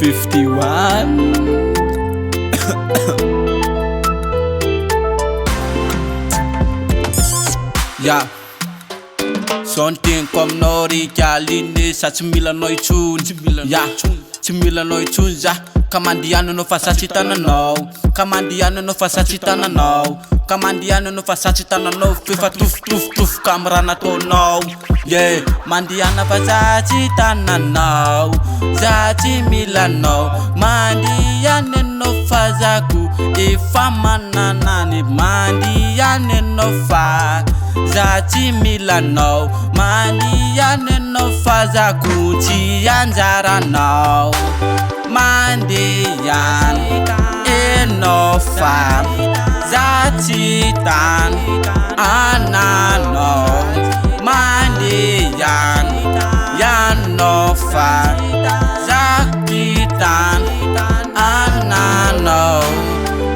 51. Yeah. Something comme nori kaline sa tsy mila anao itsony tsy mila anao itsony za kamandiano anao fa satsy tananao kamandiano anao fa satsy tananao kamandiano anao fa satsy tananao fefa tofotofotofoka amy raha nataonao yeah mandiana fa satsy tananao za tsy mila anao mandiana anao fa zako efa mananany mandiana anao fa za tsy mila anao mandiana anao fa zako tsy anjaranao mandiana anao fa za tsy tananao mandiana anao fa za tsy tananao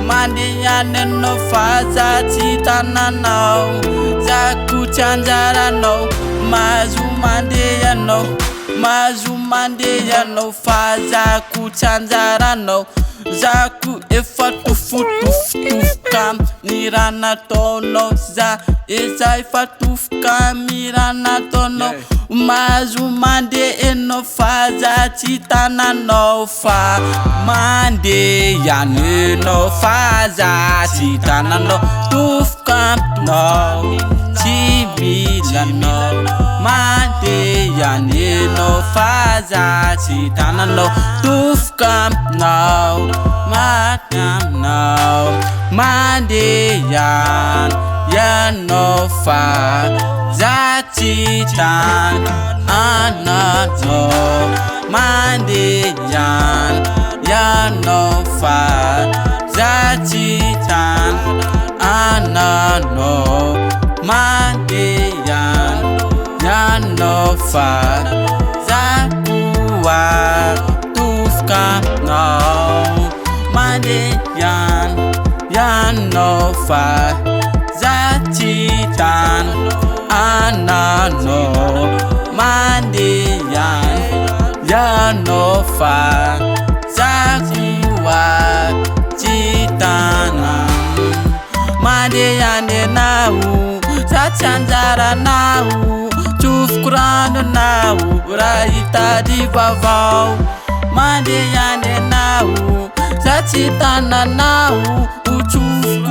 mandiana anao fa za tsy tananao zako tsy anjaranao mahazo mandeha anao fa zako tsy anjaranao zako efa tofotofotofoka ny raha nataonao za efa tofoka ny raha nataonao mahazo mandeha anao fa za tsy tananao fa mandeha anao fa za tsy tananao tofoka anao tsy mila anao mandeha anao fa za tsy tananao tofoka anao mandeha anao fa za tsy tananao mandeha anao fa za tsy tananao mandeha anao fa zako tofoka anao mandeha anao fa za tsy tananao mandeha anao fa zako tsy tananao mandeha anao za tsy anjaranao tsofoko ranonao raha hitady vaovao mandeha anao za tsy tananao tsofoko